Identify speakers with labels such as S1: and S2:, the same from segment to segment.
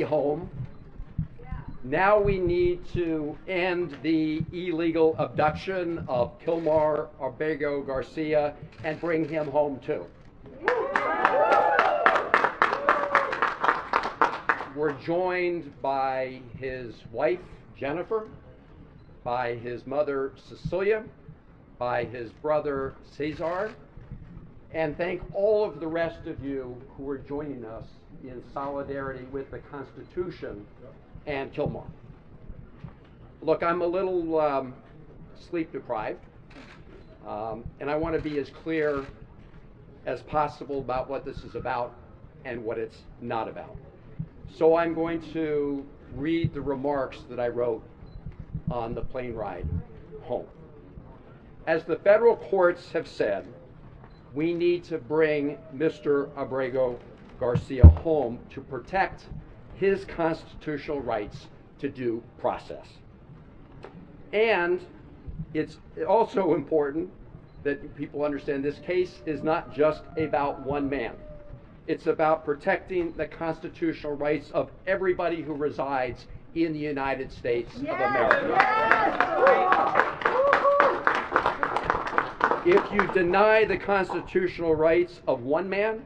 S1: home. Now we need to end the illegal abduction of Kilmar Abrego Garcia and bring him home too. We're joined by his wife, Jennifer, by his mother, Cecilia, by his brother, Cesar, and thank all of the rest of you who are joining us in solidarity with the Constitution and Kilmar. Look, I'm a little sleep deprived, and I want to be as clear as possible about what this is about and what it's not about. So I'm going to read the remarks that I wrote on the plane ride home. As the federal courts have said, we need to bring Mr. Abrego Garcia home to protect his constitutional rights to due process. And it's also important that people understand this case is not just about one man. It's about protecting the constitutional rights of everybody who resides in the United States of America. If you deny the constitutional rights of one man,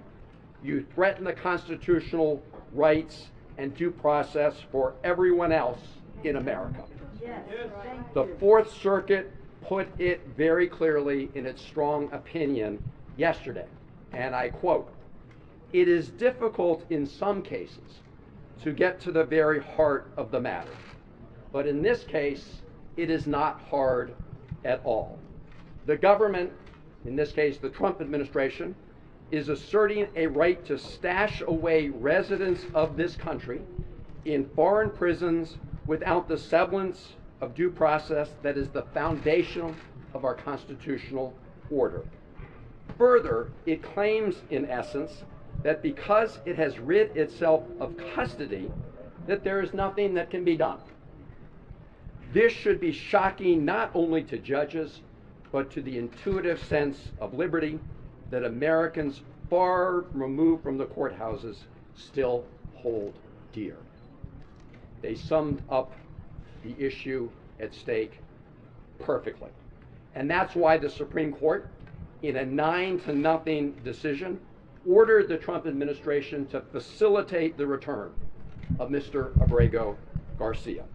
S1: you threaten the constitutional rights and due process for everyone else in America. The Fourth Circuit put it very clearly in its strong opinion yesterday, and I quote, "It is difficult in some cases to get to the very heart of the matter, but in this case, it is not hard at all. The government, in this case the Trump administration, is asserting a right to stash away residents of this country in foreign prisons without the semblance of due process that is the foundation of our constitutional order. Further, it claims, in essence, that because it has rid itself of custody, that there is nothing that can be done. This should be shocking not only to judges, but to the intuitive sense of liberty that Americans far removed from the courthouses still hold dear." They summed up the issue at stake perfectly. And that's why the Supreme Court, in a 9-0 decision, ordered the Trump administration to facilitate the return of Mr. Abrego Garcia.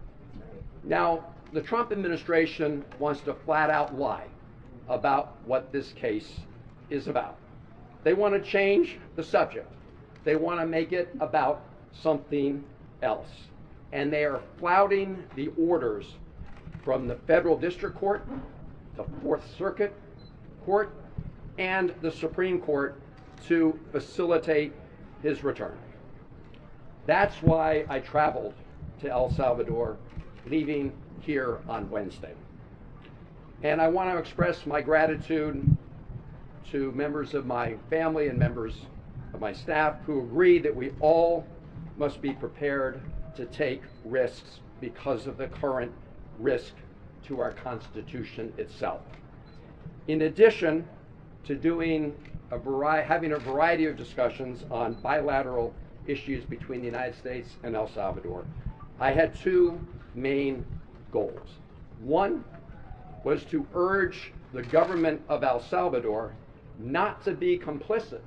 S1: Now, the Trump administration wants to flat out lie about what this case is about. They want to change the subject. They want to make it about something else. And they are flouting the orders from the Federal District Court, the Fourth Circuit Court, and the Supreme Court to facilitate his return. That's why I traveled to El Salvador, leaving here on Wednesday. And I want to express my gratitude to members of my family and members of my staff who agree that we all must be prepared to take risks because of the current risk to our Constitution itself. In addition to having a variety of discussions on bilateral issues between the United States and El Salvador, I had two main goals. One was to urge the government of El Salvador not to be complicit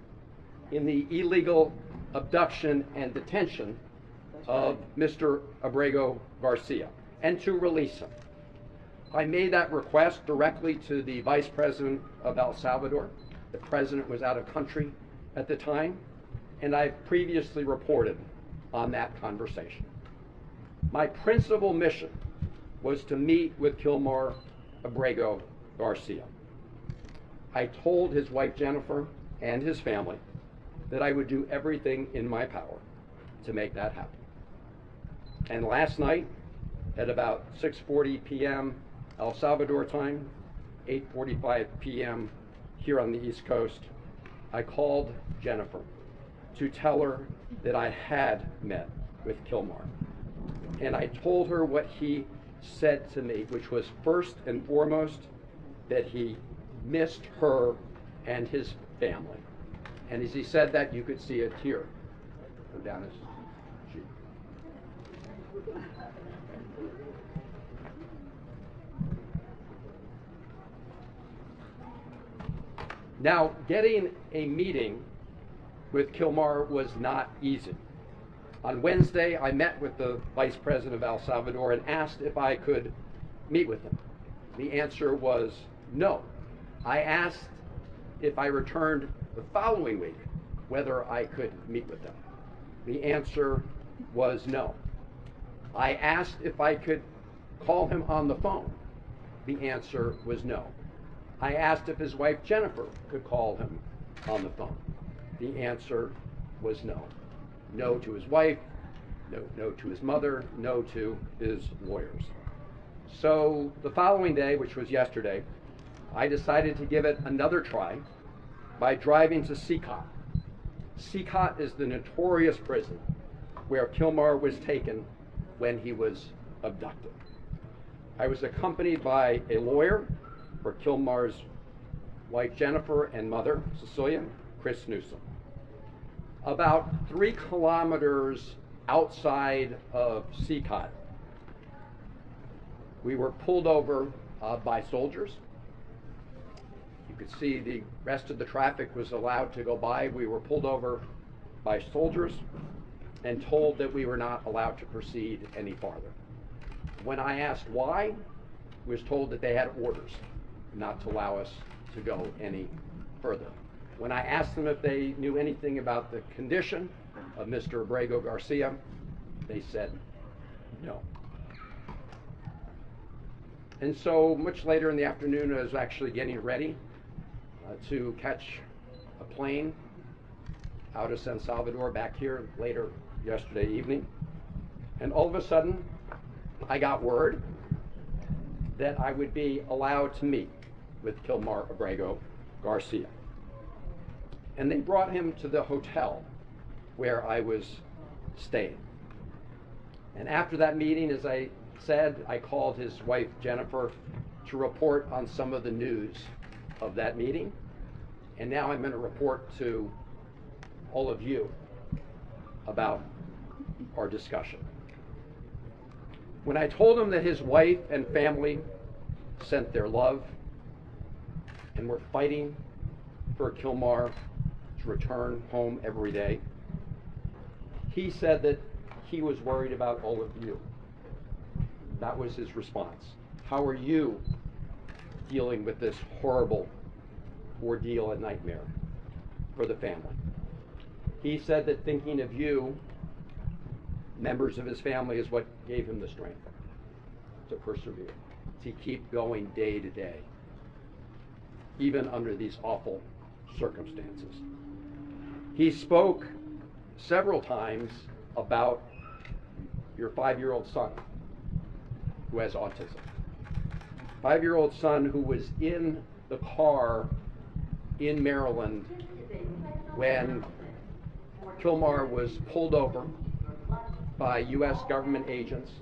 S1: in the illegal abduction and detention of Mr. Abrego Garcia and to release him. I made that request directly to the Vice President of El Salvador. The President was out of country at the time, and I've previously reported on that conversation. My principal mission was to meet with Kilmar Abrego Garcia. I told his wife Jennifer and his family that I would do everything in my power to make that happen. And last night, at about 6:40 p.m. El Salvador time, 8:45 p.m. here on the East Coast, I called Jennifer to tell her that I had met with Kilmar. And I told her what he said to me, which was first and foremost that he missed her and his family. And as he said that, you could see a tear go down his cheek. Now, getting a meeting with Kilmar was not easy. On Wednesday, I met with the Vice President of El Salvador and asked if I could meet with him. The answer was no. I asked if I returned the following week whether I could meet with them. The answer was no. I asked if I could call him on the phone. The answer was no. I asked if his wife Jennifer could call him on the phone. The answer was no. No to his wife, no to his mother, no to his lawyers. So the following day, which was yesterday, I decided to give it another try by driving to Sikot. Sikot is the notorious prison where Kilmar was taken when he was abducted. I was accompanied by a lawyer for Kilmar's wife Jennifer and mother Cecilia, Chris Newsom. About 3 kilometers outside of Sikot, we were pulled over by soldiers. You could see the rest of the traffic was allowed to go by. We were pulled over by soldiers and told that we were not allowed to proceed any farther. When I asked why, I was told that they had orders not to allow us to go any further. When I asked them if they knew anything about the condition of Mr. Abrego Garcia, they said no. And so much later in the afternoon, I was actually getting ready to catch a plane out of San Salvador back here later yesterday evening. And all of a sudden, I got word that I would be allowed to meet with Kilmar Abrego Garcia. And they brought him to the hotel where I was staying. And after that meeting, as I said, I called his wife Jennifer to report on some of the news of that meeting. And now I'm going to report to all of you about our discussion. When I told him that his wife and family sent their love and were fighting for Kilmar to return home every day, he said that he was worried about all of you. That was his response. How are you dealing with this horrible ordeal and nightmare for the family? He said that thinking of you, members of his family, is what gave him the strength to persevere, to keep going day to day, even under these awful circumstances. He spoke several times about your 5-year-old son who has autism. 5-year-old son who was in the car in Maryland when Kilmar was pulled over by U.S. government agents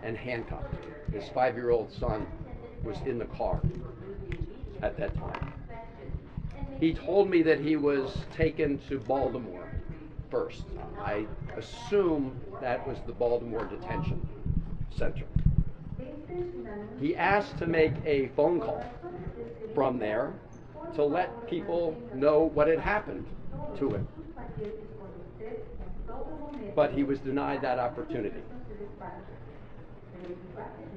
S1: and handcuffed. His 5-year-old son was in the car at that time. He told me that he was taken to Baltimore first. I assume that was the Baltimore detention center. He asked to make a phone call from there to let people know what had happened to him. But he was denied that opportunity.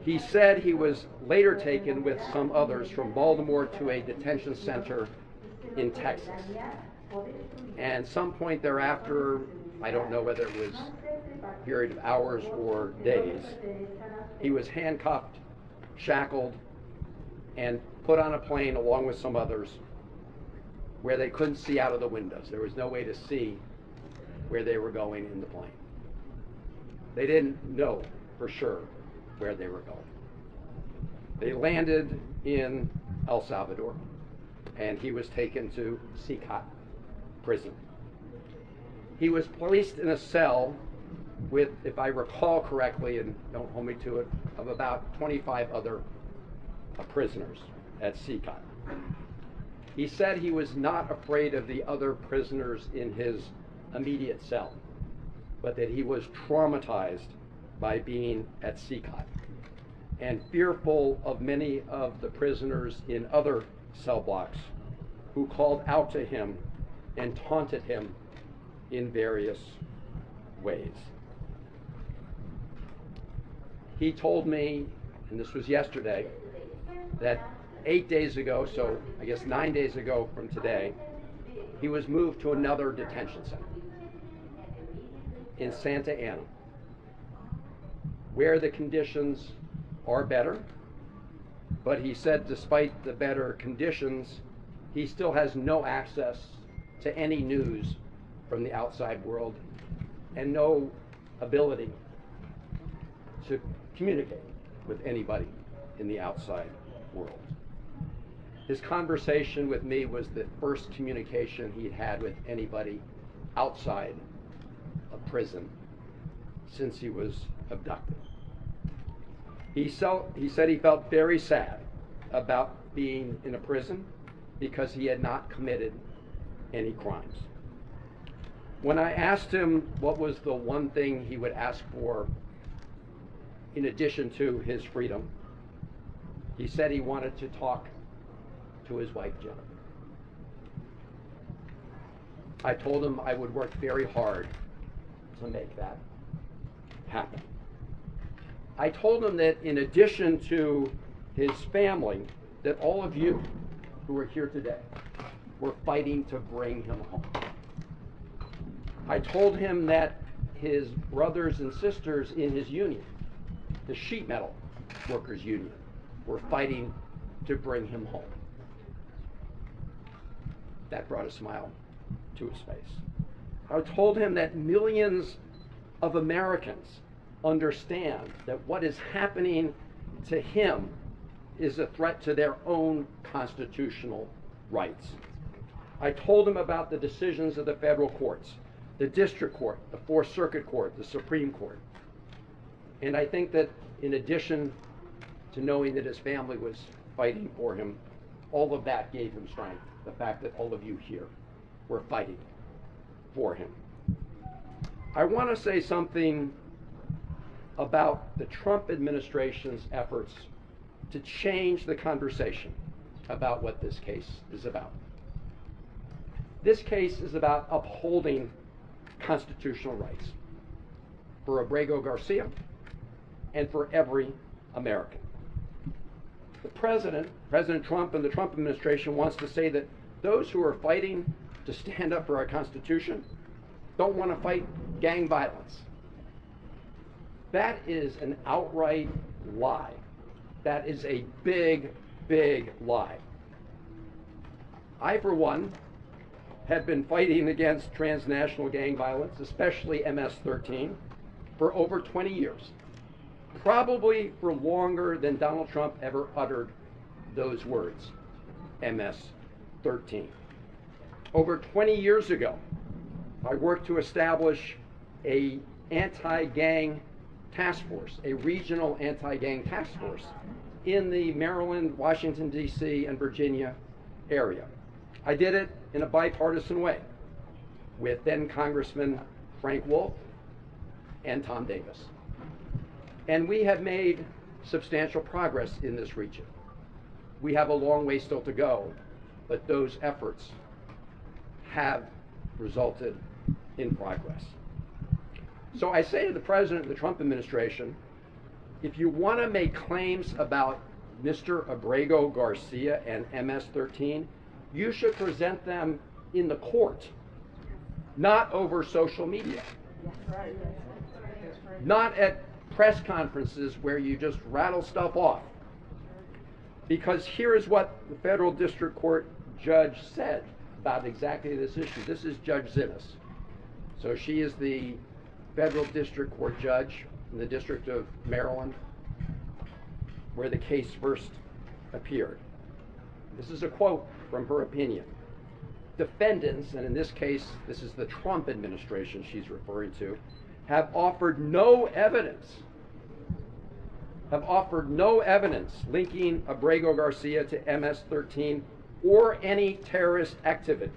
S1: He said he was later taken with some others from Baltimore to a detention center in Texas. And some point thereafter, I don't know whether it was a period of hours or days, he was handcuffed, shackled, and put on a plane along with some others where they couldn't see out of the windows. There was no way to see where they were going in the plane. They didn't know for sure where they were going. They landed in El Salvador, and he was taken to Sikot prison. He was placed in a cell with, if I recall correctly, and don't hold me to it, of about 25 other prisoners at Sikot. He said he was not afraid of the other prisoners in his immediate cell, but that he was traumatized by being at CCOT, and fearful of many of the prisoners in other cell blocks who called out to him and taunted him in various ways. He told me, and this was yesterday, that 8 days ago, so I guess 9 days ago from today, he was moved to another detention center in Santa Ana, where the conditions are better, but he said despite the better conditions, he still has no access to any news from the outside world and no ability to communicate with anybody in the outside world. His conversation with me was the first communication he'd had with anybody outside of prison since he was abducted. He said he felt very sad about being in a prison because he had not committed any crimes. When I asked him what was the one thing he would ask for in addition to his freedom, he said he wanted to talk to his wife, Jennifer. I told him I would work very hard to make that happen. I told him that in addition to his family, that all of you who are here today were fighting to bring him home. I told him that his brothers and sisters in his union, the sheet metal workers union, were fighting to bring him home. That brought a smile to his face. I told him that millions of Americans understand that what is happening to him is a threat to their own constitutional rights. I told him about the decisions of the federal courts, the district court, the Fourth Circuit Court, the Supreme Court. And I think that in addition to knowing that his family was fighting for him, all of that gave him strength, the fact that all of you here were fighting for him. I want to say something about the Trump administration's efforts to change the conversation about what this case is about. This case is about upholding constitutional rights for Abrego Garcia and for every American. The President Trump and the Trump administration wants to say that those who are fighting to stand up for our Constitution don't want to fight gang violence. That is an outright lie. That is a big, big lie. I, for one, have been fighting against transnational gang violence, especially MS-13, for over 20 years. Probably for longer than Donald Trump ever uttered those words, MS-13. Over 20 years ago, I worked to establish a anti-gang task force, a regional anti-gang task force in the Maryland, Washington, D.C., and Virginia area. I did it in a bipartisan way with then Congressman Frank Wolf and Tom Davis. And we have made substantial progress in this region. We have a long way still to go, but those efforts have resulted in progress. So I say to the President of the Trump administration, if you want to make claims about Mr. Abrego Garcia and MS-13, you should present them in the court, not over social media. Not at press conferences where you just rattle stuff off. Because here is what the federal district court judge said about exactly this issue. This is Judge Zinnes. So she is the federal district court judge in the District of Maryland, where the case first appeared. This is a quote from her opinion. Defendants, and in this case, this is the Trump administration she's referring to, have offered no evidence linking Abrego Garcia to MS-13 or any terrorist activity.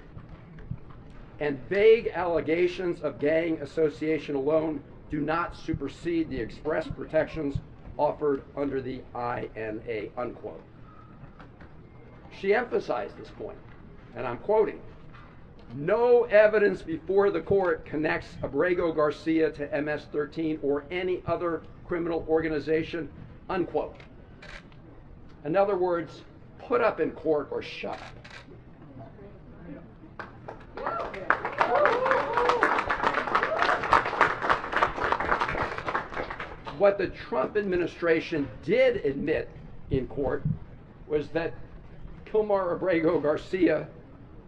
S1: And vague allegations of gang association alone do not supersede the express protections offered under the INA, unquote. She emphasized this point, and I'm quoting, "No evidence before the court connects Abrego Garcia to MS-13 or any other criminal organization," unquote. In other words, put up in court or shut up. What the Trump administration did admit in court was that Kilmar Abrego Garcia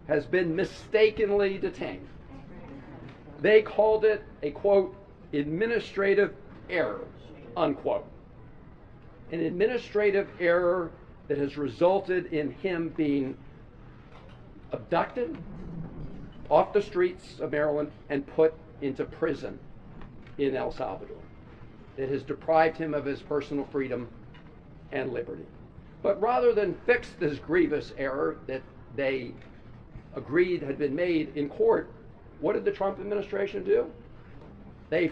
S1: has been mistakenly detained. They called it a, quote, administrative error, unquote. An administrative error that has resulted in him being abducted off the streets of Maryland and put into prison in El Salvador. It has deprived him of his personal freedom and liberty. But rather than fix this grievous error that they agreed had been made in court, what did the Trump administration do? They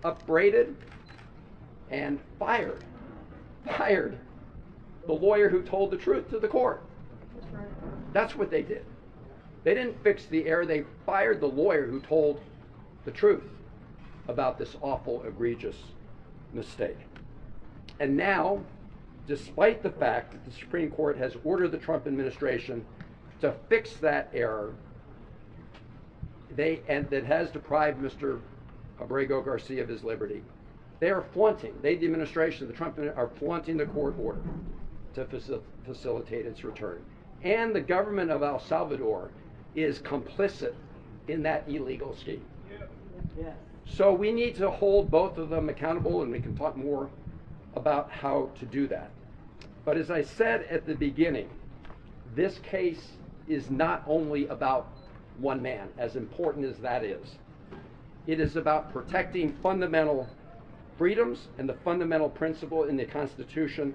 S1: upbraided and fired the lawyer who told the truth to the court. That's what they did. They didn't fix the error, they fired the lawyer who told the truth about this awful, egregious mistake. And now, despite the fact that the Supreme Court has ordered the Trump administration to fix that error, and that has deprived Mr. Abrego Garcia of his liberty, they are flaunting, the administration, the Trump are flaunting the court order to facilitate its return. And the government of El Salvador is complicit in that illegal scheme. Yeah. So we need to hold both of them accountable, and we can talk more about how to do that. But as I said at the beginning, this case is not only about one man, as important as that is. It is about protecting fundamental freedoms and the fundamental principle in the Constitution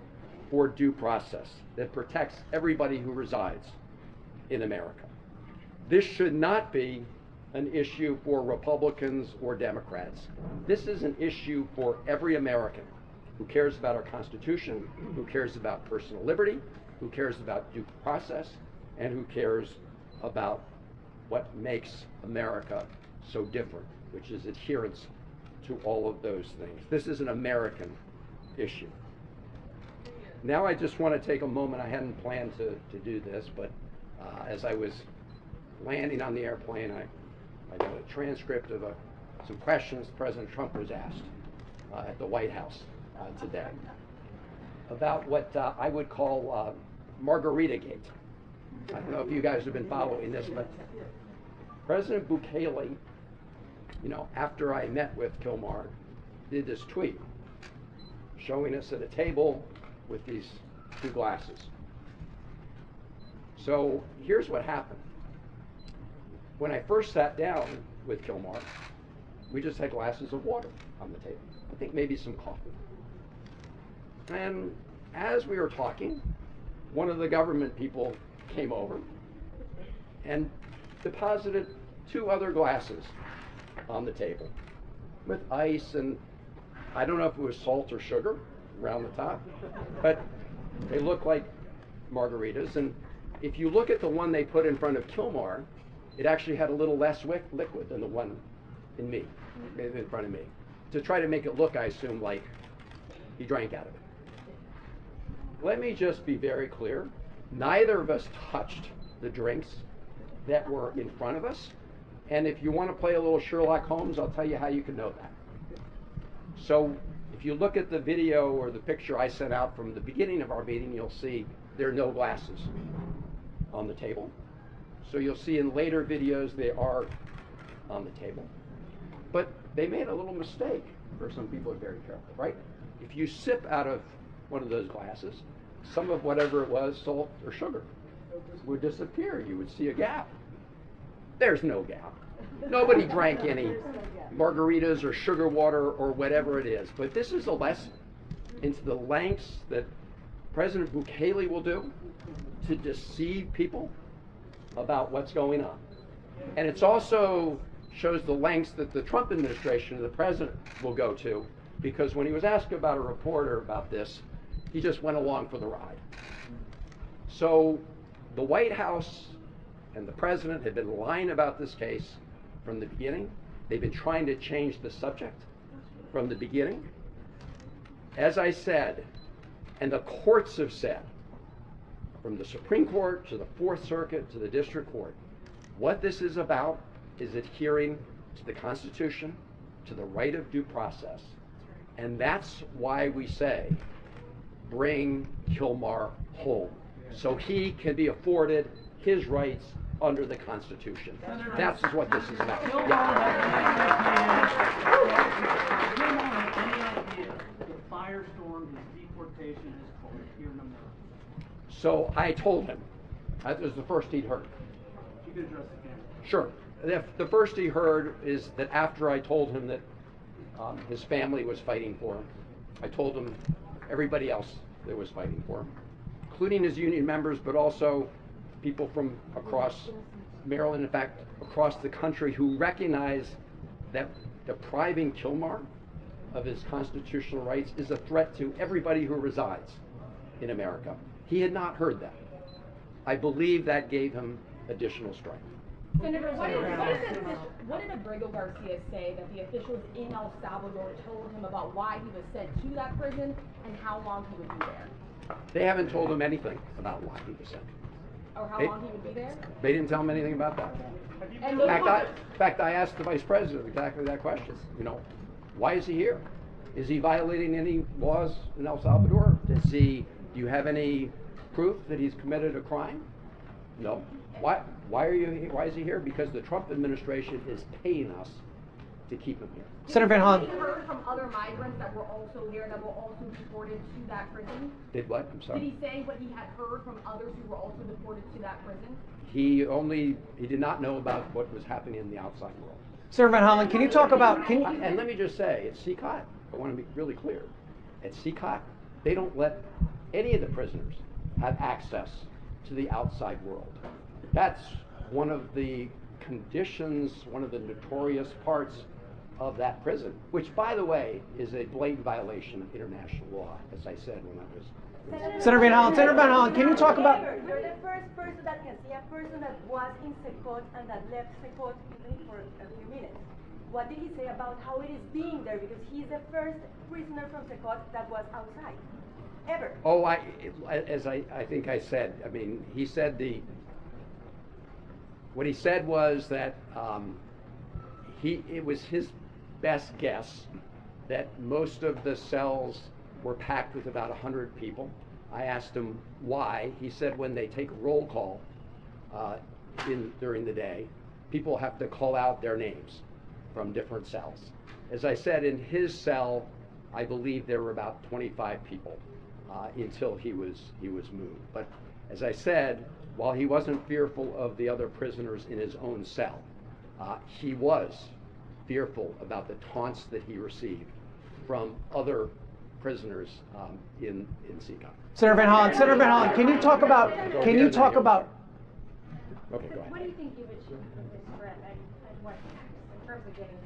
S1: for due process that protects everybody who resides in America. This should not be an issue for Republicans or Democrats. This is an issue for every American who cares about our Constitution, who cares about personal liberty, who cares about due process, and who cares about what makes America so different, which is adherence to all of those things. This is an American issue. Now I just want to take a moment, I hadn't planned to do this, but as I was landing on the airplane, I got a transcript of some questions President Trump was asked at the White House today about what I would call Margarita-gate. I don't know if you guys have been following this, but President Bukele, after I met with Kilmar, did this tweet showing us at a table with these two glasses. So here's what happened. When I first sat down with Kilmar, we just had glasses of water on the table. I think maybe some coffee. And as we were talking, one of the government people came over and deposited two other glasses on the table with ice, and I don't know if it was salt or sugar around the top, but they look like margaritas. And if you look at the one they put in front of Kilmar, it actually had a little less liquid than the one in front of me, to try to make it look, I assume, like he drank out of it. Let me just be very clear. Neither of us touched the drinks that were in front of us. And if you want to play a little Sherlock Holmes, I'll tell you how you can know that. So if you look at the video or the picture I sent out from the beginning of our meeting, you'll see there are no glasses on the table. So you'll see in later videos they are on the table. But they made a little mistake, or some people are very careful, right? If you sip out of one of those glasses, some of whatever it was, salt or sugar, would disappear. You would see a gap. There's no gap. Nobody drank any margaritas or sugar water or whatever it is. But this is a lesson into the lengths that President Bukele will do to deceive people about what's going on. And it's also shows the lengths that the Trump administration and the president will go to, because when he was asked about a reporter about this, he just went along for the ride. So the White House and the president had been lying about this case from the beginning. They've been trying to change the subject from the beginning. As I said, and the courts have said, from the Supreme Court to the Fourth Circuit to the District Court, what this is about is adhering to the Constitution, to the right of due process. And that's why we say, bring Kilmar home, so he can be afforded his rights under the Constitution. That's what this is about.
S2: The firestorm, his deportation is called here in America.
S1: So I told him, that was the first he'd heard.
S2: If you could address the camera.
S1: Sure. The first he heard is that after I told him that his family was fighting for him, I told him everybody else that was fighting for him, including his union members, but also people from across Maryland, in fact, across the country, who recognize that depriving Kilmar of his constitutional rights is a threat to everybody who resides in America. He had not heard that. I believe that gave him additional strength.
S3: Senator, what did Abrego Garcia say that the officials in El Salvador told him about why he was sent to that prison and how long he would be there?
S1: They haven't told him anything about why he was sent.
S3: Or how long he would be there?
S1: They didn't tell him anything about that. In fact, I asked the vice president exactly that question. You know, why is he here? Is he violating any laws in El Salvador? Do you have any proof that he's committed a crime? No. Why are you? Why is he here? Because the Trump administration is paying us to keep him here.
S3: Senator Van Hollen. Did he heard from other migrants that were also there, that were also deported to that prison?
S1: Did what? I'm sorry.
S3: Did he say what he had heard from others who were also deported to that prison?
S1: He did not know about what was happening in the outside world.
S4: Senator Van Hollen, can you talk about?
S1: And let me just say, at CCOT, I want to be really clear. At CCOT, they don't let any of the prisoners have access to the outside world. That's one of the conditions, one of the notorious parts of that prison, which, by the way, is a blatant violation of international law, as I said when I was.
S4: Senator Van Hollen, can you talk about?
S5: You're the first person that can see a person that was in Secot and that left Secot even for a few minutes. What did he say about how it is being there? Because he's the first prisoner from Secot that was outside, ever.
S1: Oh, as I think I said, I mean, he said what he said was that it was his best guess that most of the cells were packed with about 100 people. I asked him why. He said when they take a roll call during the day, people have to call out their names from different cells. As I said, in his cell, I believe there were about 25 people until he was moved. But as I said, while he wasn't fearful of the other prisoners in his own cell, he was fearful about the taunts that he received from other prisoners in CCOT.
S4: Senator Van Hollen, can you talk about?
S1: Okay,
S4: Go
S1: go ahead.
S6: What do you think you would achieve with this threat, and what in terms of getting him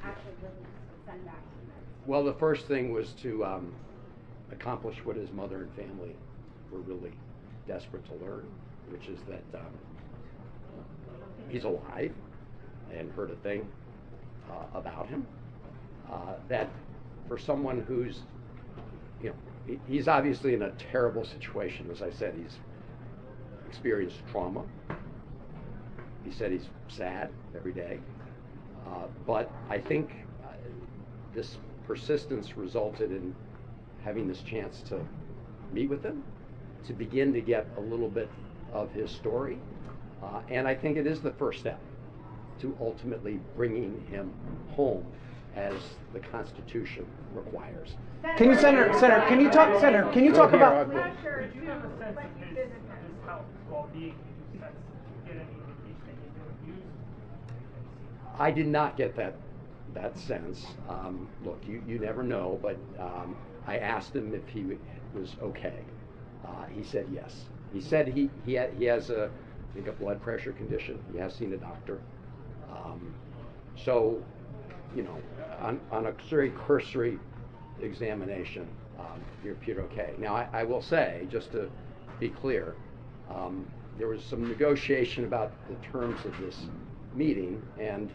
S6: actually released, sent back to him?
S1: Well, the first thing was to accomplish what his mother and family were really desperate to learn, which is that he's alive. I hadn't heard a thing about him. That for someone who's, he's obviously in a terrible situation. As I said, he's experienced trauma. He said he's sad every day. But I think this persistence resulted in having this chance to meet with him, to begin to get a little bit of his story. And I think it is the first step to ultimately bringing him home as the Constitution requires.
S4: Can you, Senator, can you talk about?
S2: Do you have a sense of his health, well-being? Do you get any indication that he's been abused?
S1: I did not get that sense. Look, you never know, but I asked him if he was okay. He said yes. He said he has a blood pressure condition. He has seen a doctor. So, on a very cursory examination, you appeared okay. Now, I will say, just to be clear, there was some negotiation about the terms of this meeting, and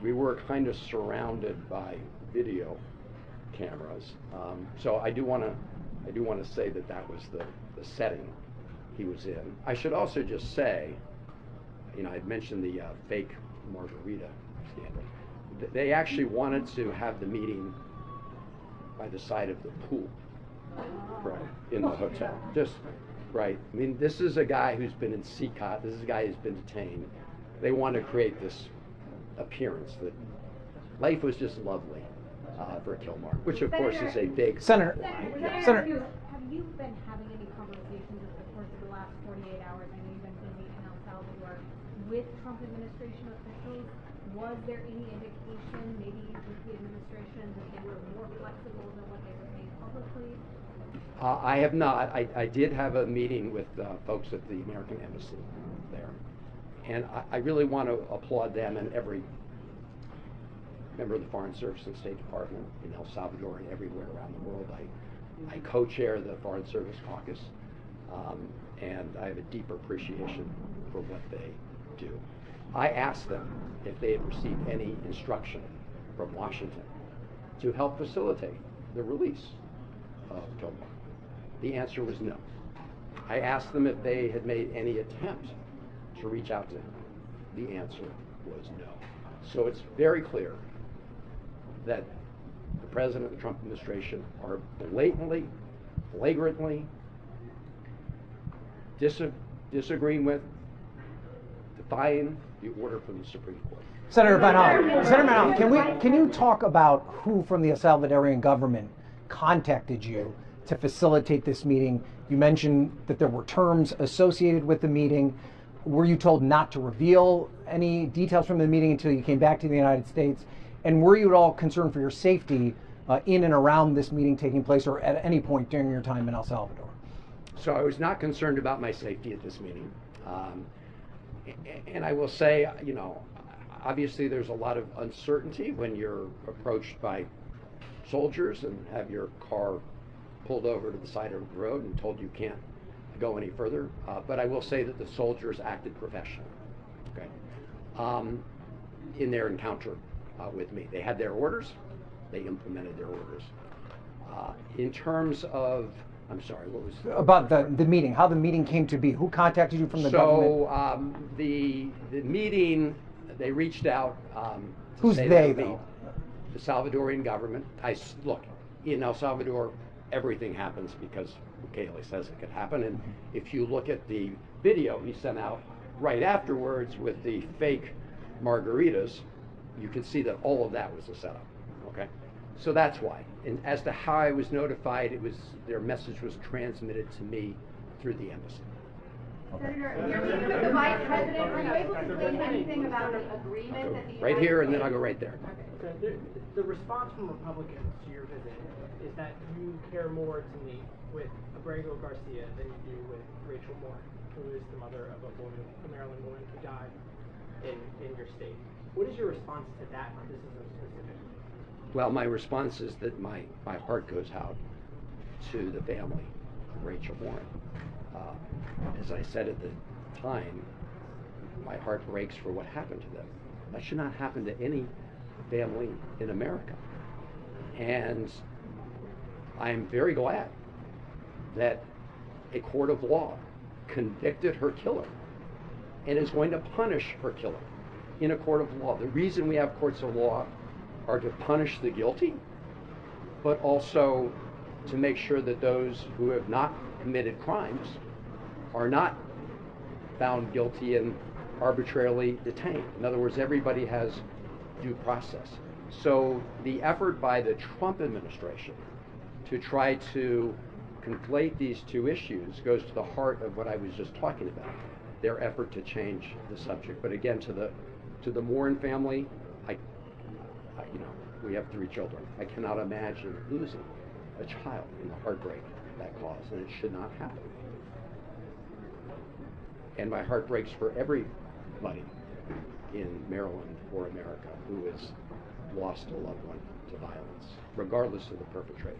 S1: we were kind of surrounded by video cameras. So I do want to say that was the setting he was in. I should also just say, I'd mentioned the fake margarita scandal. They actually wanted to have the meeting by the side of the pool, right, in the hotel. Just right. I mean, this is a guy who's been in CCOT. This is a guy who's been detained. They want to create this appearance that life was just lovely for Kilmar, which of course is a big
S4: Senator.
S6: Have you been having any conversations over the course of the last 48 hours? I know you've been busy in El Salvador with Trump administration officials. Was there any indication, maybe with the administration, that they were more flexible than what they were saying publicly?
S1: I have not. I did have a meeting with folks at the American Embassy there. And I really want to applaud them and every member of the Foreign Service and State Department in El Salvador and everywhere around the world. I co-chair the Foreign Service Caucus, and I have a deep appreciation for what they do. I asked them if they had received any instruction from Washington to help facilitate the release of Kilmar. The answer was no. I asked them if they had made any attempt to reach out to him. The answer was no. So it's very clear that the President and the Trump administration are blatantly, flagrantly disagreeing with, defying the order from the Supreme Court.
S4: Senator Van Hollen, can you talk about who from the Salvadorian government contacted you to facilitate this meeting? You mentioned that there were terms associated with the meeting. Were you told not to reveal any details from the meeting until you came back to the United States? And were you at all concerned for your safety in and around this meeting taking place, or at any point during your time in El Salvador?
S1: So I was not concerned about my safety at this meeting. And I will say, obviously there's a lot of uncertainty when you're approached by soldiers and have your car pulled over to the side of the road and told you can't go any further. But I will say that the soldiers acted professionally, okay, in their encounter with me. They had their orders. They implemented their orders. In terms of, I'm sorry, what was
S4: about the meeting? How the meeting came to be? Who contacted you from the government?
S1: So the meeting, they reached out.
S4: Who's they, though?
S1: The Salvadorian government. Look, in El Salvador, everything happens because Bukele says it could happen. And if you look at the video he sent out right afterwards with the fake margaritas, you can see that all of that was a setup. Okay, so that's why. And as to how I was notified, their message was transmitted to me through the embassy.
S6: Senator, you're meeting with the Vice President. Are you able to explain anything about the agreement that the
S1: Right here, and then I'll go right there.
S2: Okay. The response from Republicans to your visit is that you care more to meet with Abrego Garcia than you do with Rachel Moore, who is the mother of a Maryland woman who died in your state. What is your response to that criticism specifically?
S1: Well, my response is that my heart goes out to the family of Rachel Moore. As I said at the time, my heart breaks for what happened to them. That should not happen to any family in America. And I'm very glad that a court of law convicted her killer and is going to punish her killer in a court of law. The reason we have courts of law are to punish the guilty, but also to make sure that those who have not committed crimes are not found guilty and arbitrarily detained. In other words, everybody has due process. So the effort by the Trump administration to try to conflate these two issues goes to the heart of what I was just talking about, their effort to change the subject. But again, to the Moore family, we have 3 children. I cannot imagine losing a child in the heartbreak that caused, and it should not happen. And my heart breaks for everybody in Maryland or America who has lost a loved one to violence, regardless of the perpetrator.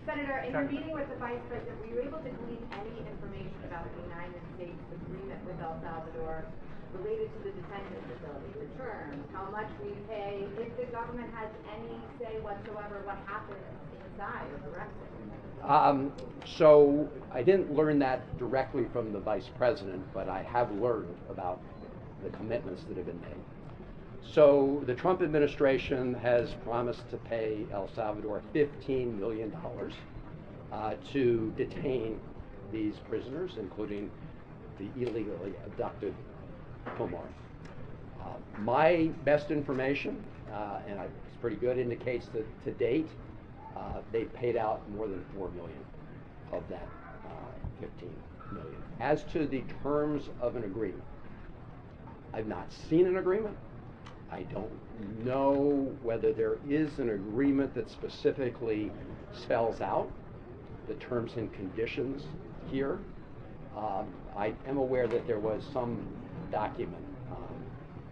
S7: Senator, in your meeting with the Vice President, were you able to glean any information about the United States agreement with El Salvador related to the detention facility, the terms, how much we pay, if the government has any say whatsoever what happens inside of the rec center?
S1: So I didn't learn that directly from the Vice President, but I have learned about the commitments that have been made. So the Trump administration has promised to pay El Salvador $15 million to detain these prisoners, including the illegally abducted Kilmar. My best information, and it's pretty good, indicates that to date they paid out more than $4 million of that $15 million. As to the terms of an agreement, I've not seen an agreement. I don't know whether there is an agreement that specifically spells out the terms and conditions here. I am aware that there was some document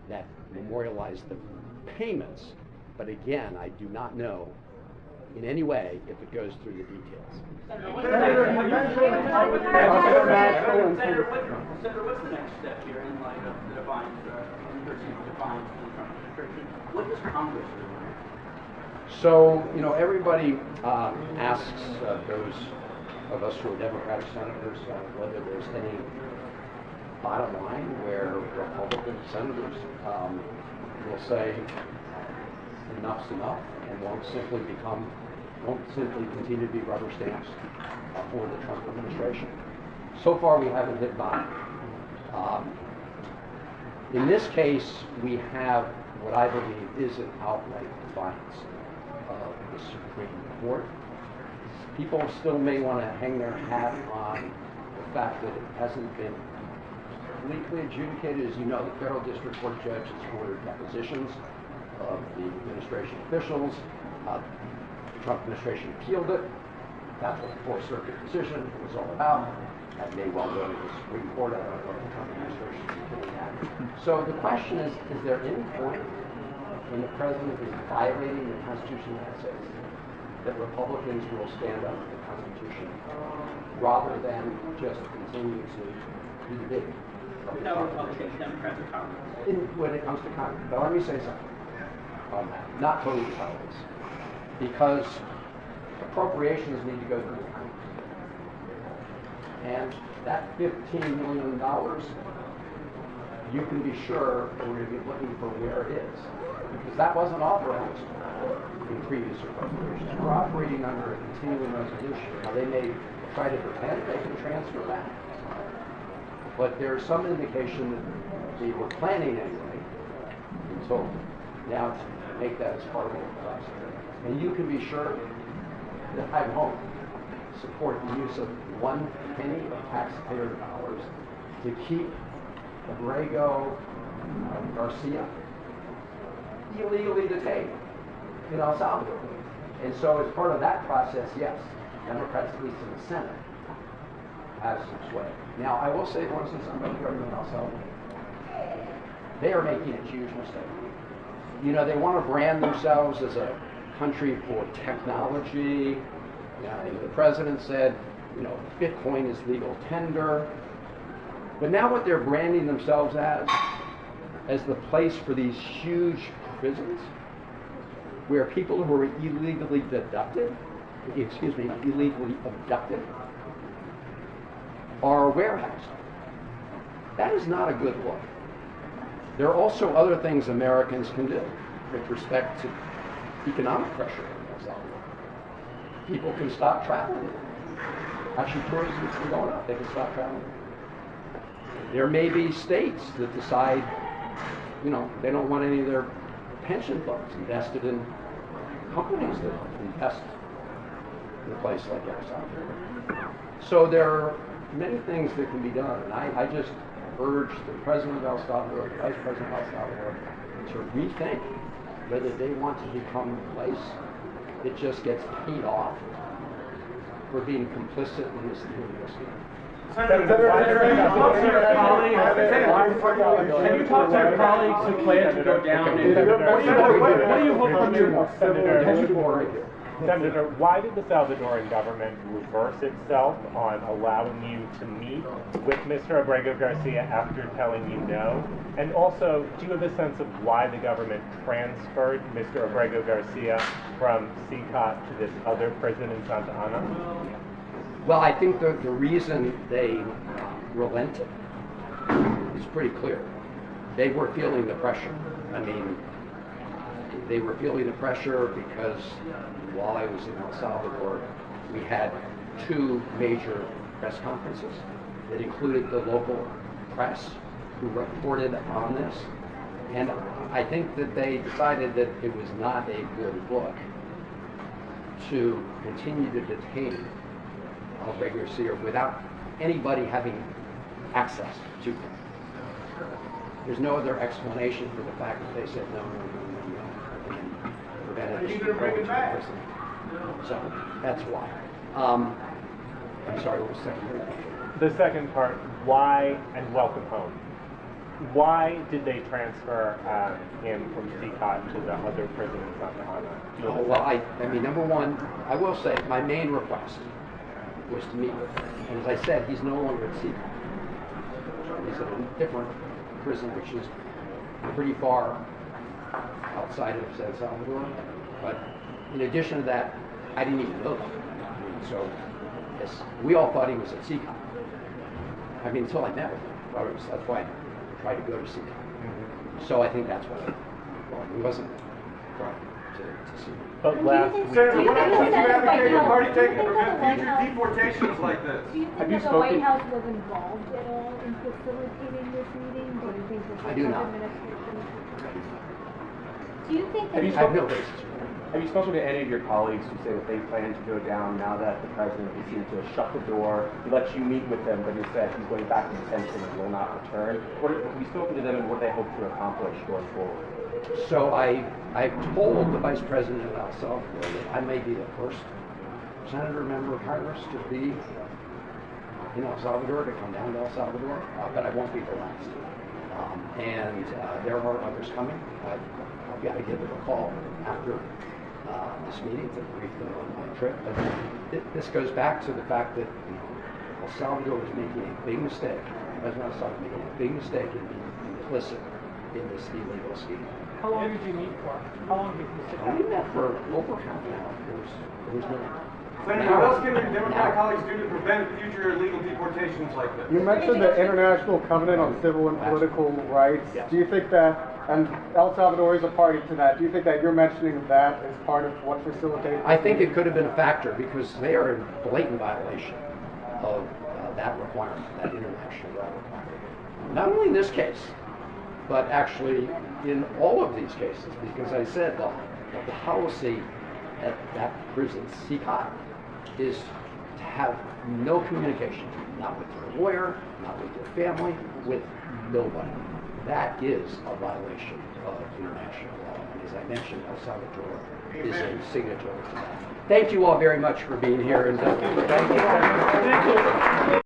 S1: that memorialized the payments, but again, I do not know in any way if it goes through the details.
S8: Senator, what's the next step here in light of the defiance, defiance of the Trump administration? What does Congress do?
S1: So, everybody asks those of us who are Democratic senators whether there's any bottom line where Republican senators will say enough's enough and won't simply continue to be rubber stamps for the Trump administration. So far, we haven't hit bottom. In this case, we have what I believe is an outright defiance of the Supreme Court. People still may want to hang their hat on the fact that it hasn't been completely adjudicated. As you know, the federal district court judge has ordered depositions of the administration officials. The Trump administration appealed it. That's what the Fourth Circuit decision was all about. That may well go to the Supreme Court. I don't know if the Trump administration is doing that. So the question is there any point when the president is violating the Constitution of the United States that Republicans will stand up to the Constitution rather than just continue to do the bidding?
S8: No Republicans, Democrats, or Congress.
S1: When it comes to Congress. But let me say something on that. Not totally Republicans. Because appropriations need to go through the Congress. And that $15 million, you can be sure we're going to be looking for where it is. Because that wasn't authorized in previous appropriations. We're operating under a continuing resolution. Now, they may try to pretend they can transfer back. But there's some indication that they were planning anyway, until now, to make that as part of the process. And you can be sure that I won't support the use of one penny of taxpayer dollars to keep Abrego Garcia illegally detained in El Salvador. And so as part of that process, yes, Democrats, at least in the Senate, have some sway. Now, I will say, for instance, about the government in El Salvador, they are making a huge mistake. They want to brand themselves as a country for technology. The president said, Bitcoin is legal tender. But now what they're branding themselves as the place for these huge prisons where people who are illegally abducted are warehoused. That is not a good look. There are also other things Americans can do with respect to economic pressure in El Salvador. People can stop traveling. Actually, tourism is going up. They can stop traveling. There may be states that decide, they don't want any of their pension funds invested in companies that invest in a place like El Salvador. So there are many things that can be done, and I just urge the president of El Salvador, the vice president of El Salvador, to rethink whether they want to become a place that just gets paid off for being complicit in this illegal scheme.
S9: Senator, have you talked to your colleagues who plan to go down? What do you hope from your Senator?
S10: Senator, why did the Salvadoran government reverse itself on allowing you to meet with Mr. Abrego Garcia after telling you no? And also, do you have a sense of why the government transferred Mr. Abrego Garcia from CCOT to this other prison in Santa Ana?
S1: Well, I think the reason they relented is pretty clear. They were feeling the pressure. I mean, they were feeling the pressure because while I was in El Salvador, we had 2 major press conferences that included the local press who reported on this. And I think that they decided that it was not a good look to continue to detain Abrego Garcia without anybody having access to him. There's no other explanation for the fact that they said no, and prevented us from going to prison. So that's why. I'm sorry, what was the second part?
S10: The second part, why, and welcome home. Why did they transfer him from CCOT to the other prison in Santa Ana?
S1: Well, I mean, number one, I will say my main request was to meet with him. And as I said, he's no longer at CCOT. He's at a different prison, which is pretty far outside of San Salvador. But in addition to that, I didn't even know that. I mean, so yes, we all thought he was at CCOT. I mean, until I met with him. That's why I tried to go to CCOT. Mm-hmm. So I think that's why. Well, he wasn't trying to see him.
S10: But last
S9: Senator, what would you advocate the party taking to prevent future deportations like this?
S6: Do you think that the White House was involved at all in facilitating this meeting? Do you think that the Trump administration? Do you think that
S1: I have no basis.
S11: Have you spoken to any of your colleagues who say that they plan to go down now that the president is seemed to shut the door? He lets you meet with them, but he said he's going back to detention and will not return. Have you spoken to them and what they hope to accomplish going forward?
S1: So I told the Vice President of El Salvador that I may be the first senator member of Congress to be in El Salvador, to come down to El Salvador, but I won't be the last. And there are others coming. I'll got to give them a call after this meeting to brief them on my trip. But this goes back to the fact that El Salvador was making a big mistake. President El Salvador making a big mistake in being implicit in this illegal scheme.
S2: How long did you meet for? How long did you sit down?
S1: I met for over half an hour. There was no.
S9: Senator, what else can your Democratic colleagues do to prevent future illegal deportations like this?
S12: You mentioned the International Covenant on Civil and Political Rights.
S1: Yes.
S12: Do you think that, and El Salvador is a party to that, do you think that your mentioning of that is part of what facilitates?
S1: I think it could have been a factor because they are in blatant violation of that requirement, that international law requirement. Not only in this case, but actually in all of these cases, because I said the policy at that prison, CCOT, is to have no communication, not with your lawyer, not with your family, with nobody. That is a violation of international law. And as I mentioned, El Salvador is a signatory to that. Thank you all very much for being here, and thank you.